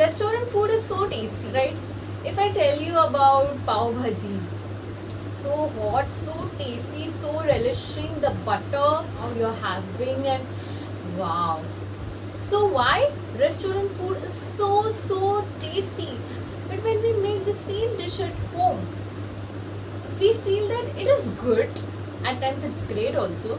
Restaurant food is so tasty, right? If I tell you about pav bhaji, so hot, so tasty, so relishing, the butter how you're having, and wow. So why restaurant food is so tasty, but when we make the same dish at home, we feel that it is good. At times it's great also.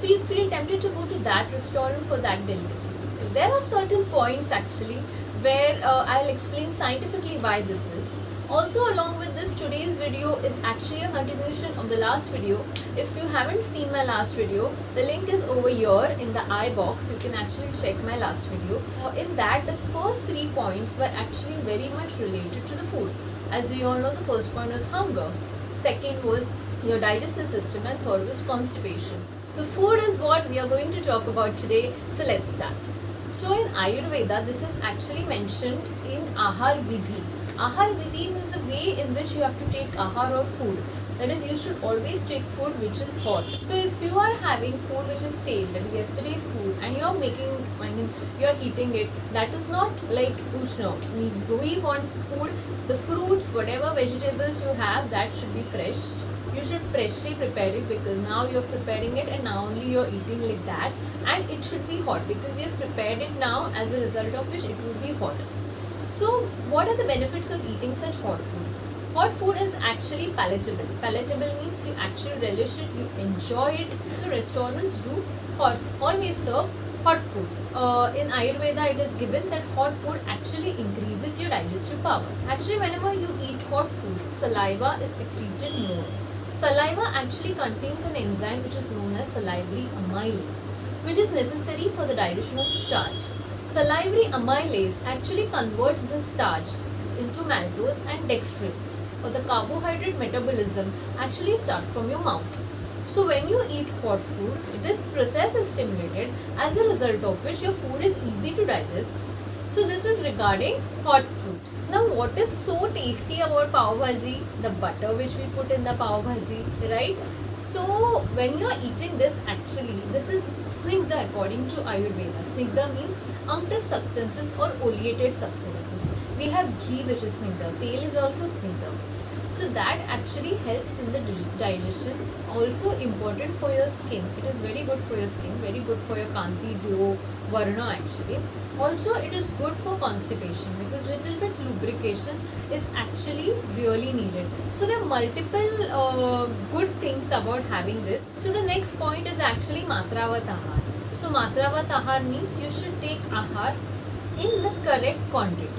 We feel tempted to go to that restaurant for that delicacy. There are certain points actually where I'll explain scientifically why this is. Also, along with this, today's video is actually a continuation of the last video. If you haven't seen my last video, the link is over here in the I box. You can actually check my last video. In that, the first 3 points were actually very much related to the food. As we all know, the first point was hunger, second was your digestive system, and third was constipation. So food is what we are going to talk about today. So let's start. So in Ayurveda, this is actually mentioned in Ahar Vidhi. Ahar Vidhi means the way in which you have to take ahar or food. That is, you should always take food which is hot. So if you are having food which is stale, that is yesterday's food, and you are heating it, that is not like ushna. We want food, the fruits, whatever vegetables you have, that should be fresh. You should freshly prepare it, because now you're preparing it and now only you're eating like that, and it should be hot because you've prepared it now, as a result of which it will be hot. So what are the benefits of eating such hot food? Hot food is actually palatable. Palatable means you actually relish it, you enjoy it. So restaurants do always serve hot food. In Ayurveda, it is given that hot food actually increases your digestive power. Actually, whenever you eat hot food, saliva is secreted more. Saliva actually contains an enzyme which is known as salivary amylase, which is necessary for the digestion of starch. Salivary amylase actually converts the starch into maltose and dextrin. So the carbohydrate metabolism actually starts from your mouth. So when you eat hot food, this process is stimulated, as a result of which your food is easy to digest. So this is regarding hot food. Now what is so tasty about pav bhaji? The butter which we put in the pav bhaji, right? So when you are eating this, actually this is snigdha according to Ayurveda. Snigdha means unctuous substances or oleated substances. We have ghee which is snigdha. Tel is also snigdha. So that actually helps in the digestion. Also important for your skin. It is very good for your skin, very good for your kanti, glow, varna actually. Also it is good for constipation, because little bit lubrication is actually really needed. So there are multiple good things about having this. So the next point is actually matravat ahar. So matravat ahar means you should take ahar in the correct quantity.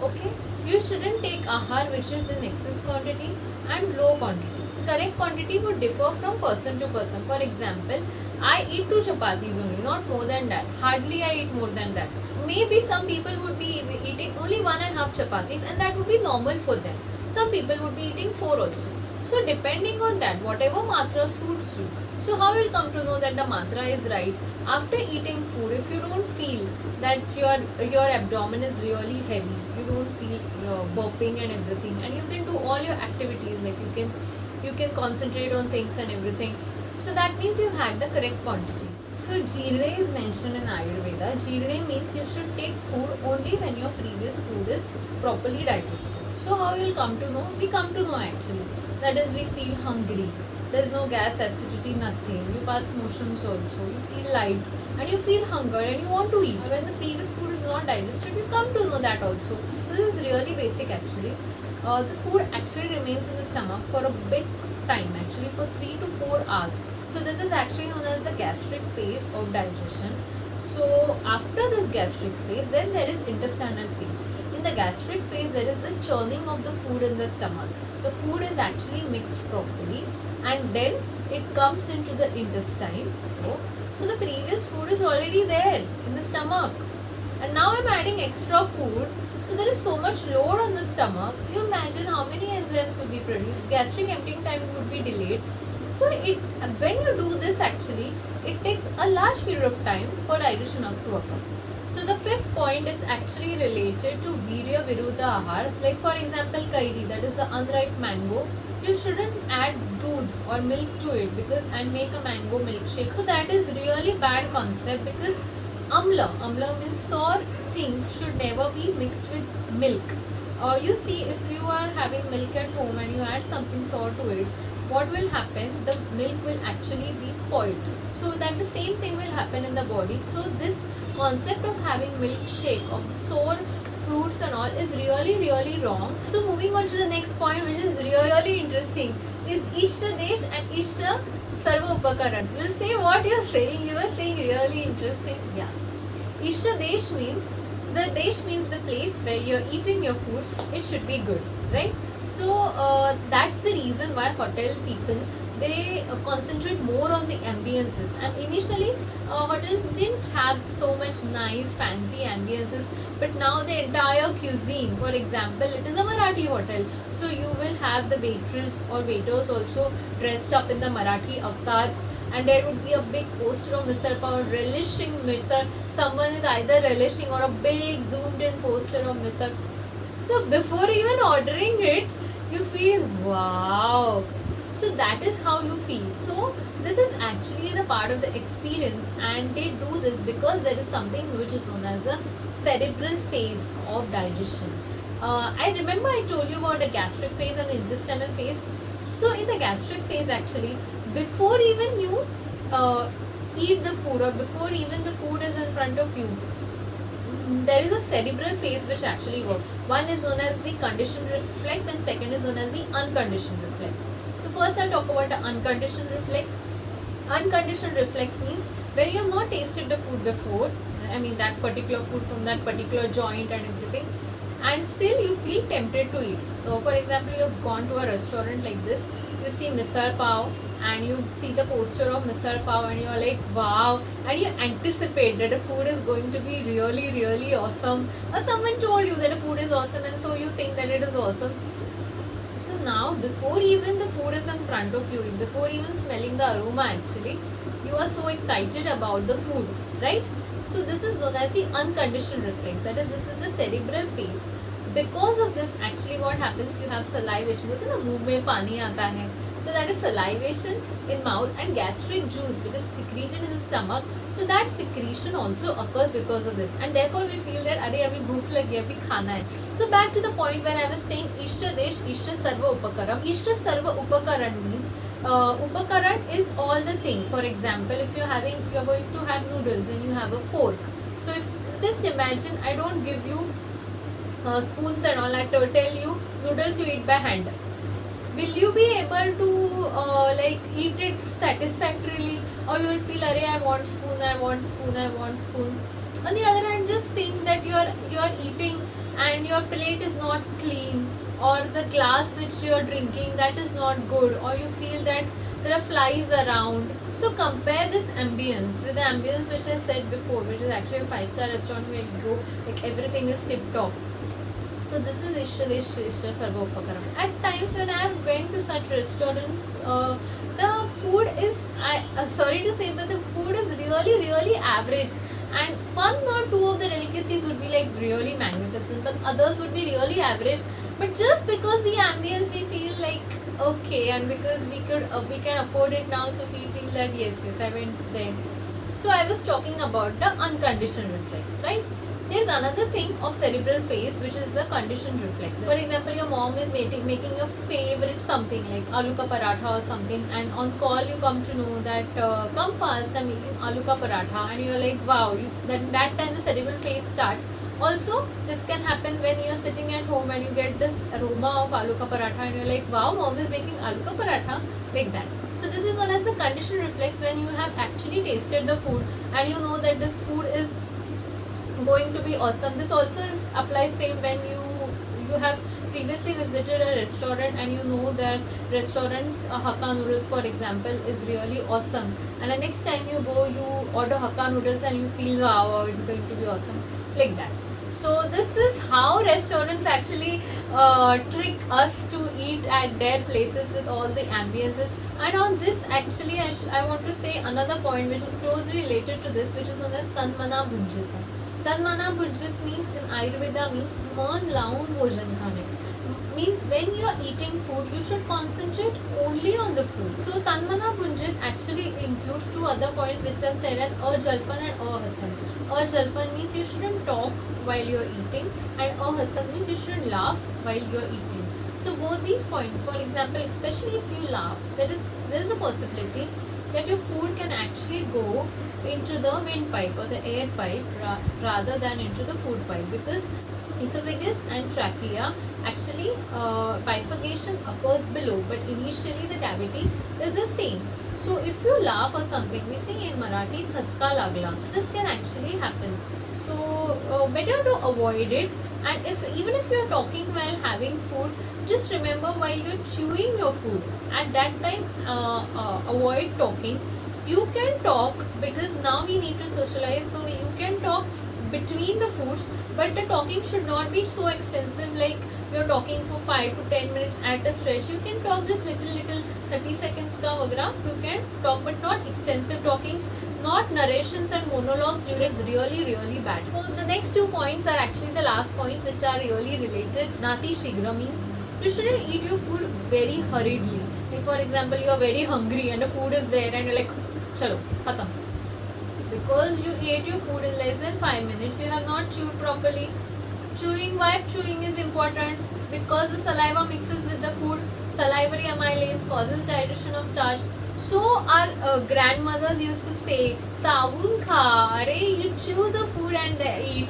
Okay, you shouldn't take ahar which is in excess quantity and low quantity. Correct quantity would differ from person to person. For example, I eat 2 chapatis only, not more than that. Hardly I eat more than that. Maybe some people would be eating only 1.5 chapatis, and that would be normal for them. Some people would be eating 4 also. So depending on that, whatever matra suits you. So how will come to know that the matra is right? After eating food, if you don't feel that your abdomen is really heavy, you don't feel burping and everything, and you can do all your activities, like you can concentrate on things and everything. So that means you've had the correct quantity. So Jirne is mentioned in Ayurveda. Jirne means you should take food only when your previous food is properly digested. So how you will come to know? We come to know actually. That is, we feel hungry. There is no gas, acidity, nothing. You pass motions also. You feel light and you feel hunger and you want to eat. When the previous food is not digested, you come to know that also. This is really basic actually. The food actually remains in the stomach for a big time, actually for 3 to 4 hours. So this is actually known as the gastric phase of digestion. So after this gastric phase, then there is intestinal phase. In the gastric phase, there is the churning of the food in the stomach. The food is actually mixed properly, and then it comes into the intestine. So the previous food is already there in the stomach, and now I'm adding extra food. So there is so much load on the stomach. You imagine how many enzymes will be produced. Gastric emptying time would be delayed. So when you do this, actually it takes a large period of time for digestion to occur. So the fifth point is actually related to Virya Viruddha Ahar. Like for example, kairi, that is the unripe mango. You shouldn't add doodh or milk to it and make a mango milkshake. So that is really bad concept, because amla means sour things should never be mixed with milk. You see, if you are having milk at home and you add something sour to it, what will happen? The milk will actually be spoiled. So that the same thing will happen in the body. So this concept of having milkshake of the sour fruits and all is really wrong. So moving on to the next point, which is really interesting, is Ishta Desh and Ishta Sarva Upakaran. You'll say what you're saying. You are saying really interesting. Yeah. Ishta Desh means the Desh means the place where you're eating your food. It should be good, right? So that's the reason why hotel people, they concentrate more on the ambiences. And initially, hotels didn't have so much nice fancy ambiences, but now the entire cuisine, for example, it is a Marathi hotel, so you will have the waitress or waiters also dressed up in the Marathi avatar, and there would be a big poster of misal pav relishing misal. Someone is either relishing or a big zoomed in poster of misal. So before even ordering it, you feel wow. So that is how you feel. So this is actually the part of the experience, and they do this because there is something which is known as a cerebral phase of digestion. I remember I told you about the gastric phase and the intestinal phase. So in the gastric phase, actually, before even you eat the food, or before even the food is in front of you, there is a cerebral phase which actually works. One is known as the conditioned reflex and second is known as the unconditioned reflex. So first I'll talk about the unconditioned reflex. Unconditioned reflex means where you have not tasted the food before, I mean that particular food from that particular joint and everything, and still you feel tempted to eat. So for example, you have gone to a restaurant like this, you see misal pav and you see the poster of misal pav and you're like wow, and you anticipate that the food is going to be really awesome, or someone told you that the food is awesome and so you think that it is awesome. So now before even the food is in front of you, before even smelling the aroma, actually you are so excited about the food, right? So this is known as the unconditioned reflex, that is, this is the cerebral phase. Because of this, actually what happens, you have salivation, बोलते हैं ना मुंह में पानी आता है, so that is salivation in mouth, and gastric juice which is secreted in the stomach. So that secretion also occurs because of this, and therefore we feel that अरे अभी भूख लगी है, अभी खाना है. So back to the point where I was saying Ishta Desh, Ishta Sarva Upakaram. Ishta Sarva Upakaran means Upakaran is all the things. For example, if you're going to have noodles and you have a fork. So if just imagine, I don't give you spoons and all, I tell you noodles you eat by hand. Will you be able to eat it satisfactorily, or you will feel arey I want spoon, I want spoon, I want spoon. On the other hand, just think that you are eating and your plate is not clean, or the glass which you are drinking, that is not good, or you feel that there are flies around. So compare this ambience with the ambience which I said before, which is actually a 5-star restaurant where you go, like everything is tip top. So this is Ishta Sarva Upakaram. At times when I went to such restaurants, the food is, sorry to say, but the food is really average. And one or two of the delicacies would be like really magnificent, but others would be really average. But just because the ambience, we feel like okay, and because we can afford it now, so we feel that yes, I went there. So I was talking about the unconditioned reflex, right? There's another thing of cerebral phase, which is the conditioned reflex. For example, your mom is making your favorite something like aloo ka paratha or something, and on call you come to know that come fast, I'm making aloo ka paratha, and you're like wow, that time the cerebral phase starts. Also, this can happen when you're sitting at home and you get this aroma of aloo ka paratha and you're like wow, mom is making aloo ka paratha, like that. So this is known as the conditioned reflex, when you have actually tasted the food and you know that this food is going to be awesome. This also applies same when you have previously visited a restaurant and you know that restaurant's Hakka noodles, for example, is really awesome, and the next time you go, you order Hakka noodles and you feel wow, it's going to be awesome, like that. So this is how restaurants actually trick us to eat at their places with all the ambiences. And on this, actually, I want to say another point which is closely related to this, which is known as Tan Mana Bhunjita. तन मना भुंजित means in Ayurveda means मन लाऊं भोजन खाने, means when you are eating food you should concentrate only on the food. So tanmana punjit actually includes two other points which are said as ajalpan and ahasan. Ajalpan means you shouldn't talk while you are eating, and ahasan means you shouldn't laugh while you are eating. So both these points, for example, especially if you laugh, there is a possibility that your food can actually go into the windpipe or the air pipe rather than into the food pipe, because esophagus and trachea actually bifurcation occurs below, but initially the cavity is the same. So if you laugh or something, we say in Marathi thaska lagla, this can actually happen. So better to avoid it. And even if you're talking while having food, just remember while you're chewing your food, at that time avoid talking. You can talk because now we need to socialize, so you can talk between the foods, but the talking should not be so extensive, like you're talking for 5 to 10 minutes at a stretch. You can talk just little 30 seconds ka vagra, you can talk, but not extensive talkings, not narrations and monologues. It is really bad. So the next 2 points are actually the last points, which are really related. Nati shigra means you shouldn't eat your food very hurriedly. Like for example, you are very hungry and the food is there and you're like, chalo, khatam. Because you ate your food in less than 5 minutes, you have not chewed properly. Why chewing is important? Because the saliva mixes with the food. Salivary amylase causes digestion of starch. So our grandmothers used to say, "Savun kha, are you chew the food and eat."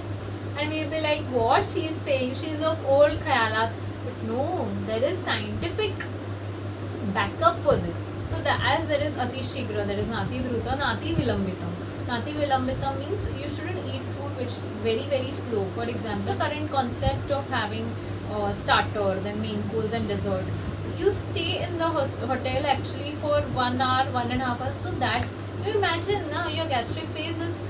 And we'll be like, what she is saying? She is of old khayalat. But no, there is scientific backup for this. So as there is ati shigra, there is nati druta, nati vilambitam. Nati vilambitam means you shouldn't eat food which very slow. For example, the current concept of having starter, then main course and dessert. You stay in the hotel actually for 1 hour, 1.5 hours. So that, you imagine now your gastric phase is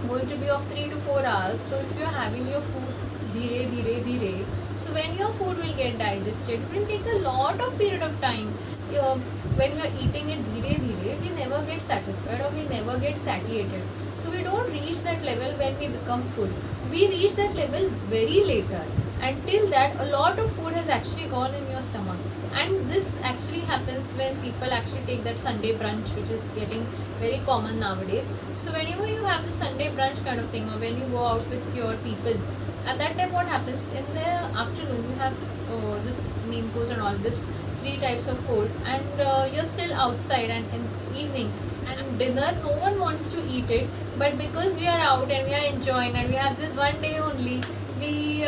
going to be of 3 to 4 hours. So if you are having your food dhire, so when your food will get digested, it will take a lot of period of time. When you are eating it dhire, we never get satisfied or we never get satiated. So we don't reach that level when we become full. We reach that level very later. Until that, a lot of food has actually gone in your stomach. And this actually happens when people actually take that Sunday brunch, which is getting very common nowadays. So whenever you have the Sunday brunch kind of thing, or when you go out with your people, at that time what happens, in the afternoon you have this main course and all this 3 types of course, and you're still outside, and it's evening and dinner, no one wants to eat it, but because we are out and we are enjoying and we have this one day only, we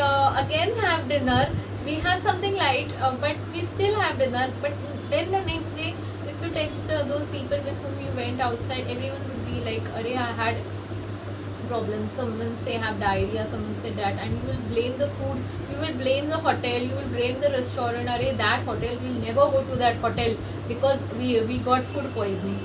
again have dinner. We have something light, but we still have dinner. But then the next day, if you text those people with whom you went outside, everyone would be like, "Arey, I had problems." Someone say I have diarrhea, someone said that, and you will blame the food, you will blame the hotel, you will blame the restaurant. Arey, that hotel, we'll never go to that hotel because we got food poisoning.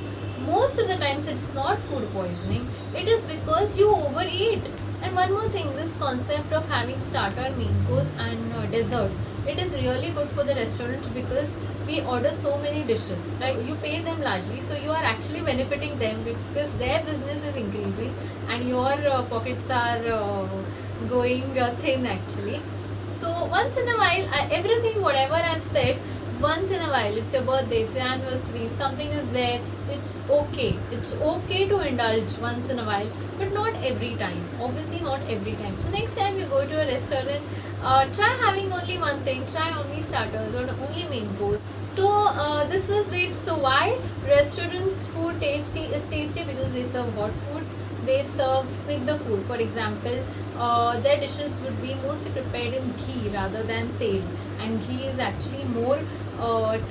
Most of the times, it's not food poisoning. It is because you overeat. And one more thing, this concept of having starter, main course and dessert, it is really good for the restaurants because we order so many dishes. Right? You pay them largely, so you are actually benefiting them because their business is increasing and your pockets are going thin actually. So once in a while, everything whatever I've said, once in a while, it's your birthday, it's your anniversary, something is there, it's okay. It's okay to indulge once in a while, but not every time. Obviously not every time. So next time you go to a restaurant, try having only one thing, try only starters or only main course. So this was it. So why restaurants food tasty? It's tasty because they serve hot food. They serve snigdha food. For example, their dishes would be mostly prepared in ghee rather than tel, and ghee is actually more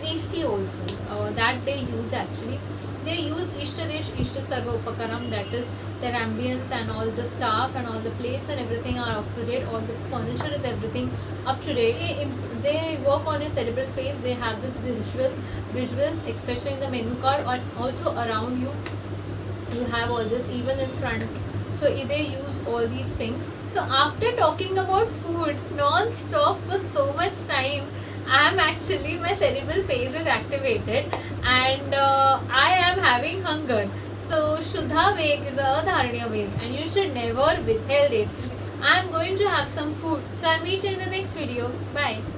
tasty also. That they use actually. They use Ishtadesh Ishta Sarva Upakaram, that is their ambience and all the staff and all the plates and everything are up to date. All the furniture is everything up to date. They work on your cerebral phase. They have this visuals, especially in the menu card or also around you. You have all this even in front. So they use all these things. So after talking about food non-stop for so much time, my cerebral phase is activated and I am having hunger. So Shuddha Veg is a Dharanya Veg and you should never withhold it. I'm going to have some food. So I'll meet you in the next video. Bye.